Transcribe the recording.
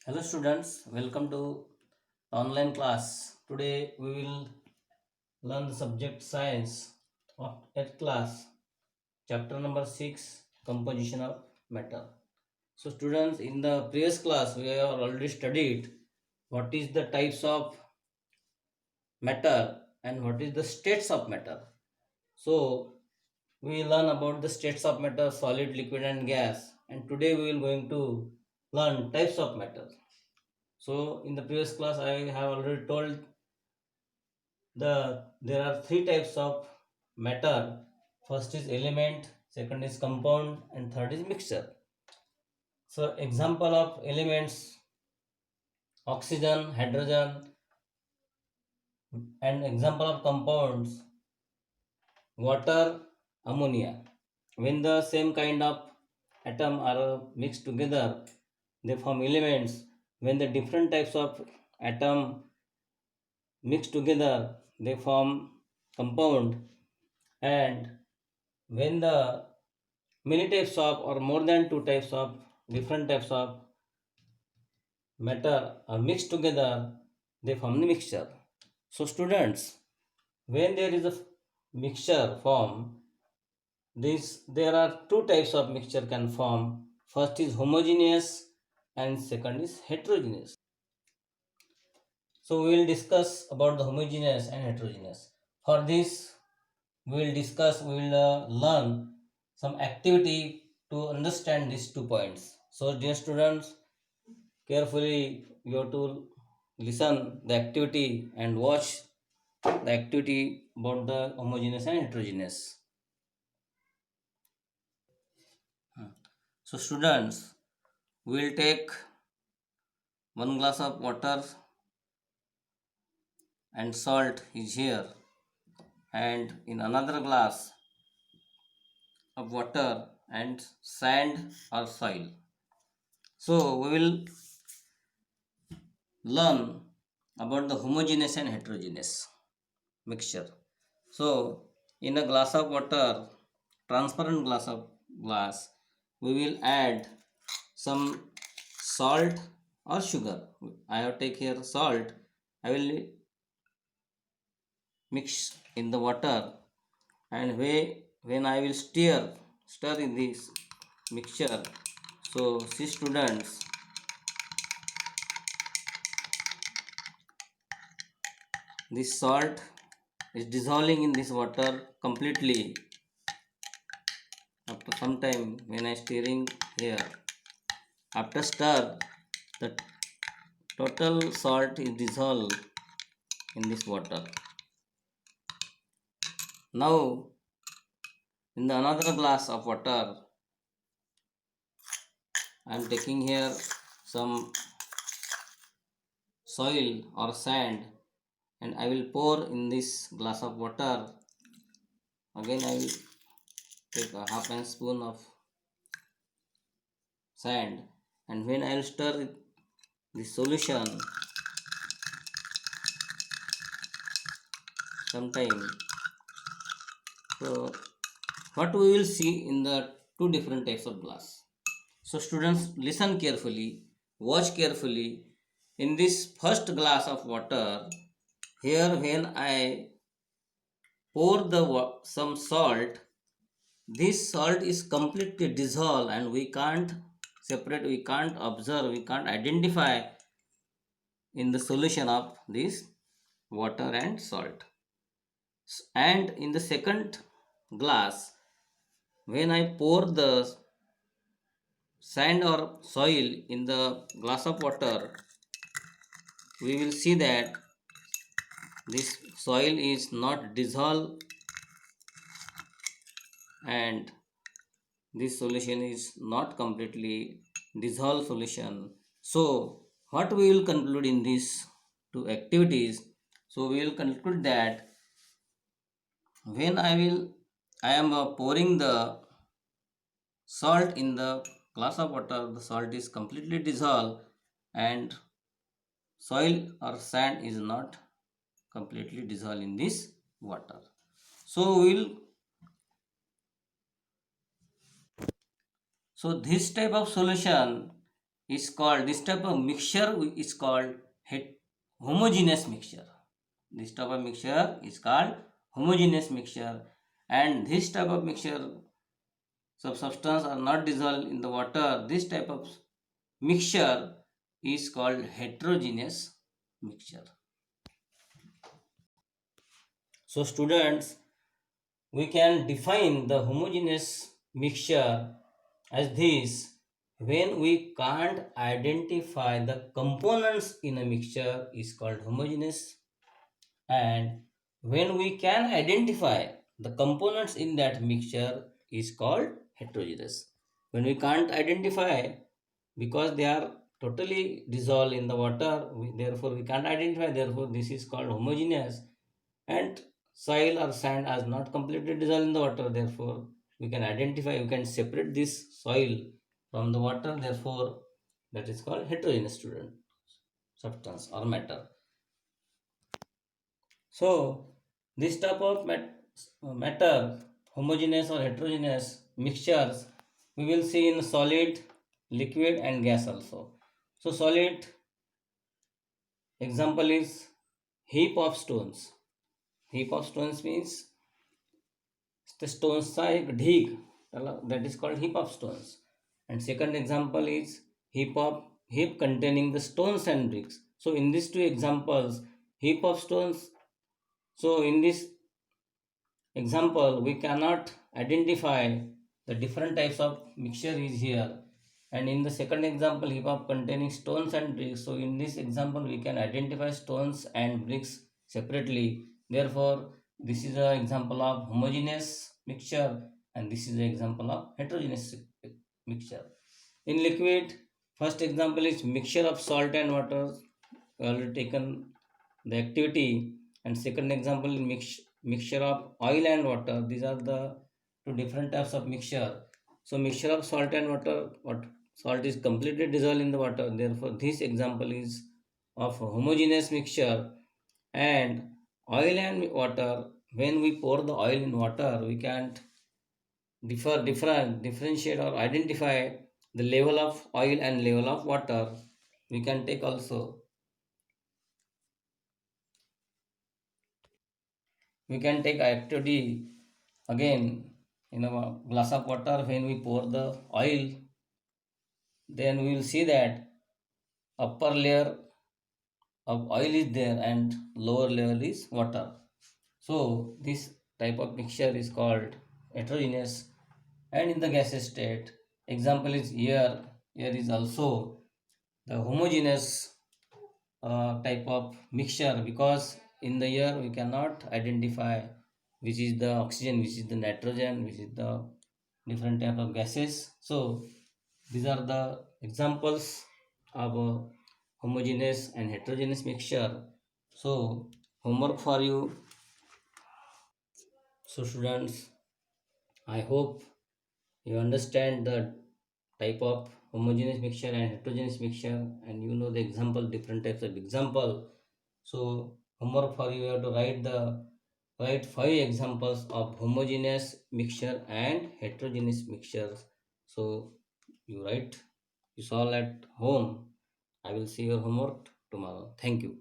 Hello students, welcome to online class. Today we will learn the subject science of 8th class, chapter number 6, composition of matter. So students, in the previous class we have already studied what is the types of matter and what is the states of matter. So we learn about the states of matter, solid, liquid and gas, and today we will going to learn types of matter. So in the previous class I have already told there are three types of matter. First is element, second is compound, and third is mixture. So example of elements: oxygen, hydrogen, and example of compounds: water, ammonia. When the same kind of atom are mixed together, they form elements. When the different types of atom mix together, they form compound. And when the many types of or more than two types of different types of matter are mixed together, they form the mixture. So students, when there is a mixture form, this there are two types of mixture can form. First is homogeneous and second is heterogeneous. So we will discuss about the homogeneous and heterogeneous. For this we will learn some activity to understand these 2 points. So dear students, carefully you have to listen the activity and watch the activity about the homogeneous and heterogeneous. So students, we will take 1 glass of water and salt is here, and in another glass of water and sand or soil. So we will learn about the homogeneous and heterogeneous mixture. So in a glass of water, transparent glass, we will add some salt or sugar. I have take here salt. I will mix in the water, and when I will stir in this mixture. So see students, this salt is dissolving in this water completely. After some time, when I stirring here, after stir, the total salt is dissolved in this water. Now, in the another glass of water, I am taking here some soil or sand, and I will pour in this glass of water. Again, I will take a half a spoon of sand, and when I will stir the solution sometime. So what we will see in the two different types of glass. So students, listen carefully, watch carefully. In this first glass of water, here when I pour some salt, this salt is completely dissolved and we can't separate, we can't observe, we can't identify in the solution of this water and salt. And in the second glass, when I pour the sand or soil in the glass of water, we will see that this soil is not dissolved and this solution is not completely dissolved solution. So what we will conclude in these two activities? So we will conclude that when I am pouring the salt in the glass of water, the salt is completely dissolved and soil or sand is not completely dissolved in this water. So this type of solution is called, this type of mixture is called homogeneous mixture. This type of mixture is called homogeneous mixture, and this type of mixture, substance are not dissolved in the water. This type of mixture is called heterogeneous mixture. So students, we can define the homogeneous mixture as this: when we can't identify the components in a mixture is called homogeneous, and when we can identify the components in that mixture is called heterogeneous. When we can't identify, because they are totally dissolved in the water, therefore we can't identify, therefore this is called homogeneous. And soil or sand has not completely dissolved in the water, therefore we can identify, we can separate this soil from the water, therefore that is called heterogeneous student substance or matter. So this type of matter, homogeneous or heterogeneous mixtures, we will see in solid, liquid and gas also. So solid example is heap of stones. Heap of stones means the stones चा एक ढीग, that is called heap of stones. And second example is heap containing the stones and bricks. So in these two examples, heap of stones, so in this example we cannot identify the different types of mixture is here. And in the second example, heap of containing stones and bricks, so in this example we can identify stones and bricks separately. Therefore this is an example of homogeneous mixture, and this is an example of heterogeneous mixture. In liquid, first example is mixture of salt and water, we already taken the activity. And second example, mixture of oil and water. These are the two different types of mixture. So mixture of salt and water, what salt is completely dissolved in the water, therefore this example is of homogeneous mixture. And oil and water, when we pour the oil in water, we can't differentiate or identify the level of oil and level of water. We can take also, we can take activity again. In a glass of water, when we pour the oil, then we will see that upper layer of oil is there and lower layer is water. So this type of mixture is called heterogeneous. And in the gaseous state, example is air. Air is also the homogeneous type of mixture, because in the air we cannot identify which is the oxygen, which is the nitrogen, which is the different type of gases. So these are the examples of homogeneous and heterogeneous mixture. So homework for you. So students, I hope you understand the type of homogeneous mixture and heterogeneous mixture, and you know the example, different types of example. So homework for you, you have to write 5 examples of homogeneous mixture and heterogeneous mixtures. So you write this all at home. I will see your homework tomorrow. Thank you.